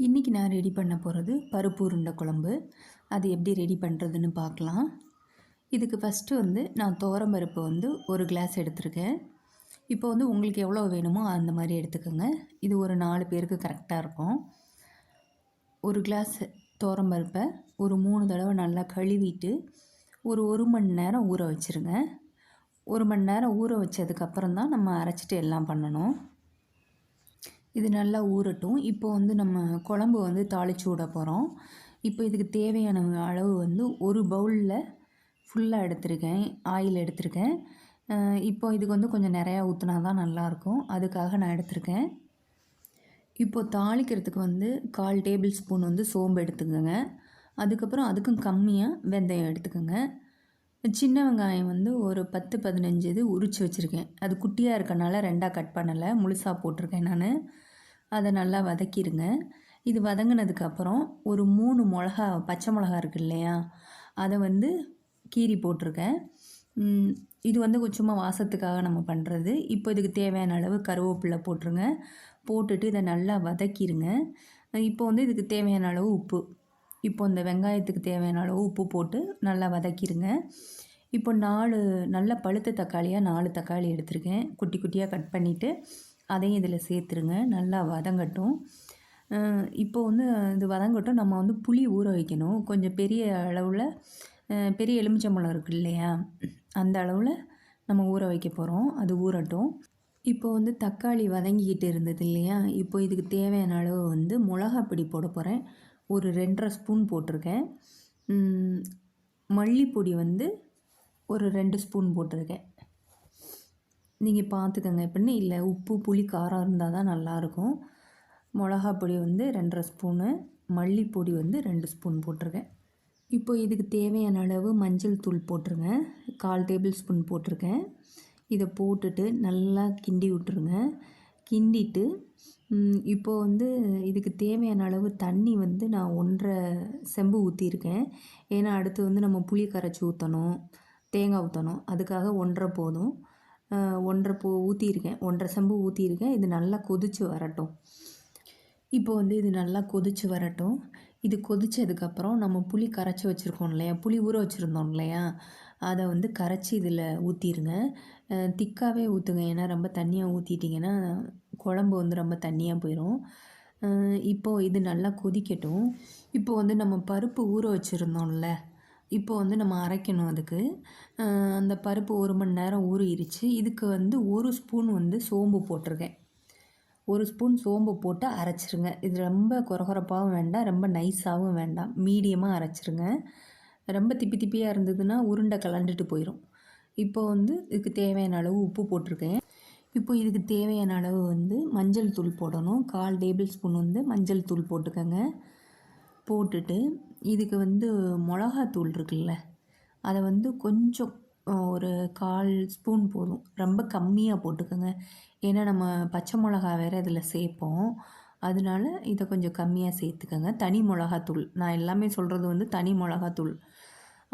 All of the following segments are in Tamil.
இன்றைக்கி நான் ரெடி பண்ண போகிறது பருப்பு உருண்டை குழம்பு. அது எப்படி ரெடி பண்ணுறதுன்னு பார்க்கலாம். இதுக்கு ஃபஸ்ட்டு நான் துவரம் பருப்பு 1 கிளாஸ் எடுத்திருக்கேன். இப்போ உங்களுக்கு எவ்வளோ வேணுமோ அந்த மாதிரி எடுத்துக்கோங்க. இது ஒரு 4 பேருக்கு கரெக்டாக இருக்கும். 1 கிளாஸ் துவரம் பருப்பை ஒரு 3 தடவை நல்லா கழுவிட்டு ஒரு மணி நேரம் ஊற வச்சுருங்க. 1 மணி நேரம் ஊற வச்சதுக்கப்புறம் தான் நம்ம அரைச்சிட்டு எல்லாம் பண்ணணும். இது நல்லா ஊறட்டும். இப்போ நம்ம குழம்பு தாளித்து விட போகிறோம். இப்போ இதுக்கு தேவையான அளவு ஒரு பவுலில் ஃபுல்லாக எடுத்திருக்கேன், ஆயில் எடுத்திருக்கேன். இப்போ இதுக்கு கொஞ்சம் நிறையா ஊற்றினா தான் நல்லாயிருக்கும். அதுக்காக நான் எடுத்திருக்கேன். இப்போது தாளிக்கிறதுக்கு 1/4 டேபிள் ஸ்பூன் சோம்பு எடுத்துக்கோங்க. அதுக்கப்புறம் அதுக்கும் கம்மியாக வெந்தயம் எடுத்துக்கோங்க. சின்ன வெங்காயம் ஒரு 10-15 இது உரித்து வச்சுருக்கேன். அது குட்டியாக இருக்கனால 2ஆக கட் பண்ணலை, முழுசாக போட்டிருக்கேன் நான். அதை நல்லா வதக்கிடுங்க. இது வதங்கினதுக்கப்புறம் ஒரு 3 பச்சை மிளகா இருக்குது இல்லையா, அதை கீறி போட்டிருக்கேன். இது கொஞ்சமாக வாசத்துக்காக நம்ம பண்ணுறது. இப்போ இதுக்கு தேவையான அளவு கருவேப்பிலை போட்டுருங்க. போட்டுட்டு இதை நல்லா வதக்கிடுங்க. இப்போ இதுக்கு தேவையான அளவு உப்பு, இப்போ இந்த வெங்காயத்துக்கு தேவையான அளவு உப்பு போட்டு நல்லா வதக்கிடுங்க. இப்போ 4 நல்ல பழுத்த தக்காளியாக 4 தக்காளி எடுத்திருக்கேன். குட்டி குட்டியாக கட் பண்ணிவிட்டு அதையும் இதில் சேர்த்துருங்க. நல்லா வதங்கட்டும். இப்போ இது வதங்கட்டும். நம்ம புளி ஊற வைக்கணும். கொஞ்சம் பெரிய அளவில், பெரிய எலுமிச்சம்பழம் இருக்குது இல்லையா, அந்த அளவில் நம்ம ஊற வைக்க போகிறோம். அது ஊறட்டும். இப்போ தக்காளி வதங்கிக்கிட்டு இருந்தது இல்லையா, இப்போ இதுக்கு தேவையான அளவு மிளகாப்பொடி போட போகிறேன். ஒரு 2.5 ஸ்பூன் போட்டிருக்கேன். மல்லிப்பொடி ஒரு 2 ஸ்பூன் போட்டிருக்கேன். நீங்கள் பார்த்துக்கங்க எப்படின்னு. இல்லை உப்பு புளி காரம் இருந்தால் தான் நல்லாயிருக்கும். மிளகாப்பொடி 2.5 ஸ்பூனு, மல்லிப்பொடி 2 ஸ்பூன் போட்டிருக்கேன். இப்போ இதுக்கு தேவையான அளவு மஞ்சள் தூள் போட்டுருங்க. 1/4 டேபிள் ஸ்பூன் போட்டிருக்கேன். இதை போட்டுட்டு நல்லா கிண்டி விட்டுருங்க. கிண்டிட்டு இப்போது இதுக்கு தேவையான அளவு தண்ணி நான் 1.5 செம்பு ஊற்றிருக்கேன். ஏன்னா அடுத்து நம்ம புளி கரைச்சி ஊற்றணும், தேங்காய் ஊற்றணும். அதுக்காக 1.5 போதும். 1.5 ஊற்றிருக்கேன், 1.5 செம்பு ஊற்றிருக்கேன். இது நல்லா கொதித்து வரட்டும். இப்போ இது நல்லா கொதித்து வரட்டும். இது கொதித்ததுக்கப்புறம் நம்ம புளி கரைச்சி வச்சுருக்கோம் இல்லையா, புளி ஊற வச்சுருந்தோம் இல்லையா, அதை கரைச்சி இதில் ஊற்றிடுங்க. திக்காகவே ஊற்றுங்க. ஏன்னா ரொம்ப தண்ணியாக ஊற்றிட்டிங்கன்னா குழம்பு ரொம்ப தண்ணியாக போயிடும். இப்போது இது நல்லா கொதிக்கட்டும். இப்போது நம்ம பருப்பு ஊற வச்சுருந்தோம்ல, இப்போ நம்ம அரைக்கணும். அதுக்கு அந்த பருப்பு 1 மணி நேரம் ஊறிடுச்சு. இதுக்கு 1 ஸ்பூன் சோம்பு போட்டிருக்கேன். 1 ஸ்பூன் சோம்பு போட்டு அரைச்சிருங்க. இது ரொம்ப கொரகொரப்பாகவும் வேண்டாம், ரொம்ப நைஸாகவும் வேண்டாம், மீடியமாக அரைச்சிருங்க. ரொம்ப திப்பி திப்பியாக இருந்ததுன்னா உருண்டை கலண்டுட்டு போயிடும். இப்போ இதுக்கு தேவையான அளவு உப்பு போட்டிருக்கேன். இப்போ இதுக்கு தேவையான அளவு மஞ்சள் தூள் போடணும். 1/4 டேபிள் ஸ்பூன் மஞ்சள் தூள் போட்டுக்கோங்க. போட்டுட்டு இதுக்கு மிளகாத்தூள் இருக்குல்ல, அதை கொஞ்சம் ஒரு 1/4 ஸ்பூன் போதும். ரொம்ப கம்மியாக போட்டுக்கோங்க. ஏன்னா நம்ம பச்சை மிளகா வேறு இதில் சேர்ப்போம். அதனால இதை கொஞ்சம் கம்மியாக சேர்த்துக்கோங்க. தனி மிளகாத்தூள், நான் எல்லாமே சொல்கிறது தனி மிளகாத்தூள்.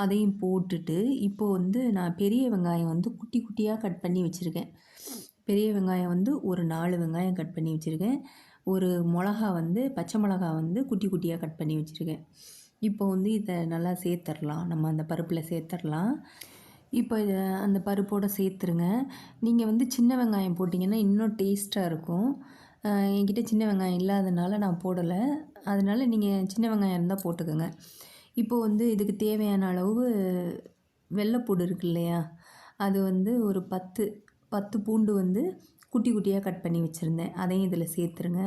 அதையும் போட்டுட்டு இப்போது நான் பெரிய வெங்காயம் குட்டி குட்டியாக கட் பண்ணி வச்சுருக்கேன். பெரிய வெங்காயம் ஒரு 4 வெங்காயம் கட் பண்ணி வச்சுருக்கேன். ஒரு மிளகா பச்சை மிளகா குட்டி குட்டியாக கட் பண்ணி வச்சுருக்கேன். இப்போ இதை நல்லா சேர்த்துடலாம். நம்ம அந்த பருப்பில் சேர்த்துடலாம். இப்போ இதை அந்த பருப்போடு சேர்த்துருங்க. நீங்கள் சின்ன வெங்காயம் போட்டிங்கன்னா இன்னும் டேஸ்ட்டாக இருக்கும். என்கிட்ட சின்ன வெங்காயம் இல்லாதனால நான் போடலை. அதனால் நீங்கள் சின்ன வெங்காயம் இருந்தால் போட்டுக்கோங்க. இப்போது இதுக்கு தேவையான அளவு வெள்ளைப்பூடு இருக்கு இல்லையா, அது ஒரு 10 பூண்டு குட்டி குட்டியாக கட் பண்ணி வச்சுருந்தேன். அதையும் இதில் சேர்த்துருங்க.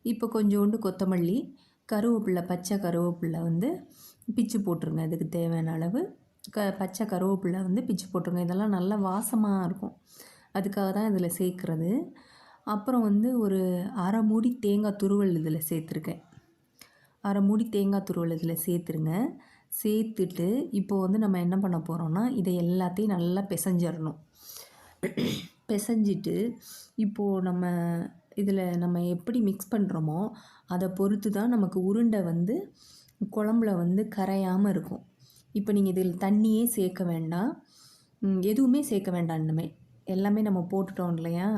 இப்போ கொஞ்சோண்டு கொத்தமல்லி, கருவேப்பிலை, பச்சை கருவேப்பிலை பிச்சு போட்டுருங்க. அதுக்கு தேவையான அளவு பச்சை கருவேப்பிலை பிச்சு போட்டுருங்க. இதெல்லாம் நல்லா வாசமாக இருக்கும், அதுக்காக தான் இதில் சேர்க்குறது. அப்புறம் ஒரு அரை மூடி தேங்காய் துருவல் இதில் சேர்த்துருக்கேன். அரை மூடி தேங்காய் துருவல் இதில் சேர்த்துருங்க. சேர்த்துட்டு இப்போது நம்ம என்ன பண்ண போகிறோம்னா, இதை எல்லாத்தையும் நல்லா பிசைஞ்சிடணும். பிசைஞ்சிட்டு இப்போது நம்ம எப்படி மிக்ஸ் பண்ணுறோமோ அதை பொறுத்து தான் நமக்கு உருண்டை குழம்புல கரையாமல் இருக்கும். இப்போ நீங்கள் இதில் தண்ணியே சேர்க்க வேண்டாம், எதுவுமே சேர்க்க வேண்டாம். இனிமேல் எல்லாமே நம்ம போட்டுட்டோம் இல்லையா.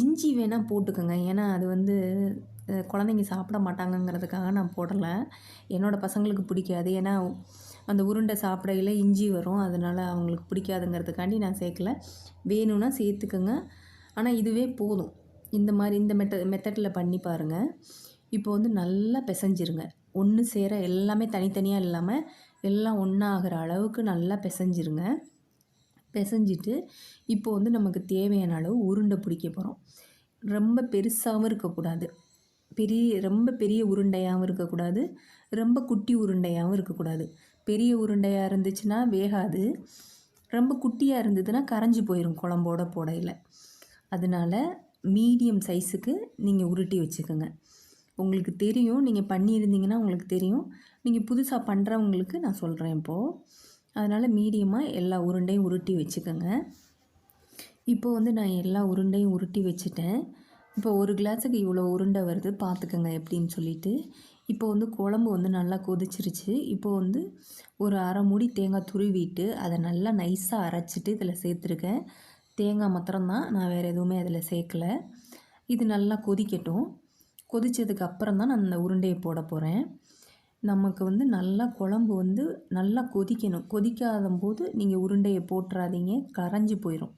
இஞ்சி வேணால் போட்டுக்கோங்க. ஏன்னா அது குழந்தைங்க சாப்பிட மாட்டாங்கங்கிறதுக்காக நான் போடலை. என்னோடய பசங்களுக்கு பிடிக்காது. ஏன்னா அந்த உருண்டை சாப்பிடையில இஞ்சி வரும். அதனால் அவங்களுக்கு பிடிக்காதுங்கிறதுக்காண்டி நான் சேர்க்கல. வேணும்னா சேர்த்துக்கங்க. ஆனால் இதுவே போதும். இந்த மாதிரி இந்த மெத்தடில் பண்ணி பாருங்கள். இப்போ வந்து நல்லா பிசைஞ்சிருங்க. ஒன்று சேர எல்லாமே தனித்தனியாக இல்லாமல் எல்லாம் ஒன்றா ஆகிற அளவுக்கு நல்லா பிசைஞ்சிருங்க. பிசைஞ்சிட்டு இப்போ வந்து நமக்கு தேவையான அளவு உருண்டை பிடிக்க போகிறோம். ரொம்ப பெருசாகவும் இருக்கக்கூடாது, ரொம்ப பெரிய உருண்டையாகவும் இருக்கக்கூடாது, ரொம்ப குட்டி உருண்டையாகவும் இருக்கக்கூடாது. பெரிய உருண்டையாக இருந்துச்சுன்னா வேகாது, ரொம்ப குட்டியாக இருந்ததுன்னா கரைஞ்சி போயிடும் குழம்போட போடையில். அதனால் மீடியம் சைஸுக்கு நீங்கள் உருட்டி வச்சுக்கோங்க. உங்களுக்கு தெரியும், நீங்கள் பண்ணியிருந்தீங்கன்னா உங்களுக்கு தெரியும். நீங்கள் புதுசாக பண்ணுறவங்களுக்கு நான் சொல்கிறேன் இப்போது. அதனால் மீடியமாக எல்லா உருண்டையும் உருட்டி வச்சுக்கோங்க. இப்போ வந்து நான் எல்லா உருண்டையும் உருட்டி வச்சுட்டேன். இப்போ ஒரு கிளாஸுக்கு இவ்வளோ உருண்டை வருது பார்த்துக்கோங்க எப்படின்னு சொல்லிவிட்டு. இப்போ வந்து குழம்பு வந்து நல்லா கொதிச்சிருச்சு. இப்போ வந்து ஒரு அரை மூடி தேங்காய் துருவிட்டு அதை நல்லா நைஸாக அரைச்சிட்டு இதில் சேர்த்துருக்கேன். தேங்காய் மாத்திரம்தான், நான் வேறு எதுவுமே அதில் சேர்க்கலை. இது நல்லா கொதிக்கட்டும். கொதித்ததுக்கு அப்புறம் தான் நான் அந்த உருண்டையை போட போகிறேன். நமக்கு வந்து நல்லா குழம்பு வந்து நல்லா கொதிக்கணும். கொதிக்காத போது நீங்கள் உருண்டையை போட்டுறாதீங்க, கரைஞ்சி போயிடும்.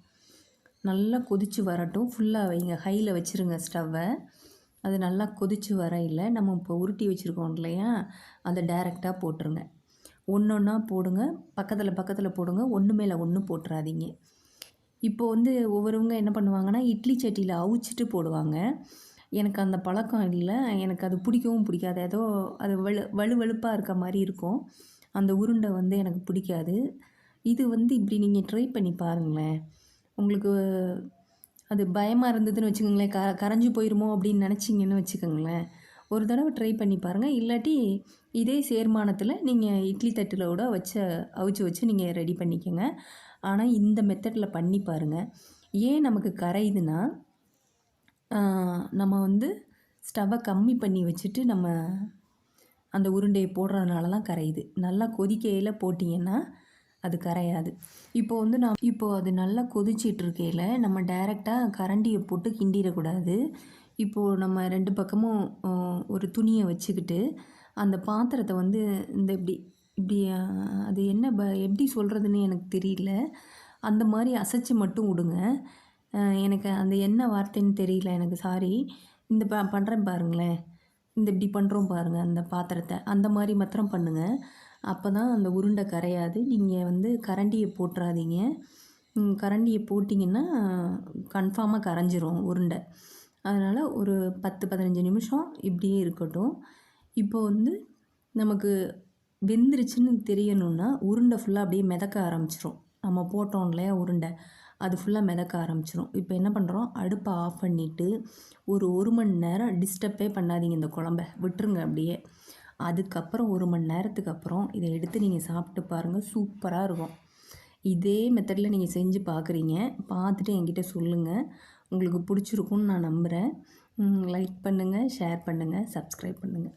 நல்லா கொதித்து வரட்டும். ஃபுல்லாக வைங்க, ஹையில் வச்சுருங்க ஸ்டவ்வை. அது நல்லா கொதித்து வரையில் நம்ம இப்போ உருட்டி வச்சுருக்கோம் இல்லையா, அதை டைரெக்டாக போட்டுருங்க. ஒன்று ஒன்றா போடுங்க, பக்கத்தில் போடுங்க, ஒன்று மேலே ஒன்று போட்டுறாதீங்க. இப்போது வந்து ஒவ்வொருவங்க என்ன பண்ணுவாங்கன்னா இட்லி சட்டியில் அவிச்சிட்டு போடுவாங்க. எனக்கு அந்த பழக்கம் இல்லை. எனக்கு அது பிடிக்கவும் பிடிக்காது. ஏதோ அது வழுவழுப்பாக இருக்க மாதிரி இருக்கும். அந்த உருண்டை வந்து எனக்கு பிடிக்காது. இது வந்து இப்படி நீங்கள் ட்ரை பண்ணி பாருங்களேன். உங்களுக்கு அது பயமாக இருந்ததுன்னு வச்சுக்கோங்களேன், கரைஞ்சி போயிடுமோ அப்படின்னு நினச்சிங்கன்னு வச்சுக்கோங்களேன், ஒரு தடவை ட்ரை பண்ணி பாருங்கள். இல்லாட்டி இதே சேர்மானத்தில் நீங்கள் இட்லி தட்டிலோட அவிச்சு வச்சு நீங்கள் ரெடி பண்ணிக்கோங்க. ஆனால் இந்த மெத்தடில் பண்ணி பாருங்கள். ஏன் நமக்கு கரையுதுன்னா, நம்ம வந்து ஸ்டவ்வை கம்மி பண்ணி வச்சுட்டு நம்ம அந்த உருண்டையை போடுறதுனால தான் கரையுது. நல்லா கொதிக்கையில் போட்டிங்கன்னா அது கரையாது. இப்போது அது நல்லா கொதிச்சிட்ருக்கையில் நம்ம டைரெக்டாக கரண்டியை போட்டு கிண்டிடக்கூடாது. இப்போது நம்ம 2 பக்கமும் ஒரு துணியை வச்சுக்கிட்டு அந்த பாத்திரத்தை வந்து இந்த இப்படி இப்படி அது என்ன எப்படி சொல்கிறதுன்னு எனக்கு தெரியல. அந்த மாதிரி அசைச்சு மட்டும் விடுங்க. எனக்கு அந்த என்ன வார்த்தைன்னு தெரியல எனக்கு, சாரி. இந்த பண்ணுறேன் பாருங்களேன், இந்த இப்படி பண்ணுறோம் பாருங்கள் அந்த பாத்திரத்தை, அந்த மாதிரி மாத்திரம் பண்ணுங்கள். அப்போ தான் அந்த உருண்டை கரையாது. நீங்கள் வந்து கரண்டியை போட்டுறாதீங்க. கரண்டியை போட்டிங்கன்னா கன்ஃபார்மாக கரைஞ்சிரும் உருண்டை. அதனால் ஒரு 10-15 நிமிஷம் இப்படியே இருக்கட்டும். இப்போ வந்து நமக்கு வெந்துருச்சுன்னு தெரியணுன்னா உருண்டை ஃபுல்லாக அப்படியே மிதக்க ஆரம்பிச்சிரும். நம்ம போட்டோம் இல்லையா உருண்டை, அது ஃபுல்லாக மிதக்க ஆரம்பிச்சிரும். இப்போ என்ன பண்ணுறோம், அடுப்பை ஆஃப் பண்ணிவிட்டு ஒரு மணி நேரம் டிஸ்டர்பே பண்ணாதீங்க, இந்த குழம்ப விட்டுருங்க அப்படியே. அதுக்கப்புறம் 1 மணி நேரத்துக்கு அப்புறம் இதை எடுத்து நீங்கள் சாப்பிட்டு பாருங்கள், சூப்பராக இருக்கும். இதே மெத்தடில் நீங்கள் செஞ்சு பார்க்குறீங்க, பார்த்துட்டு என்கிட்ட சொல்லுங்கள். உங்களுக்கு பிடிச்சிருக்குன்னு நான் நம்புகிறேன். லைக் பண்ணுங்கள், ஷேர் பண்ணுங்கள், சப்ஸ்கிரைப் பண்ணுங்கள்.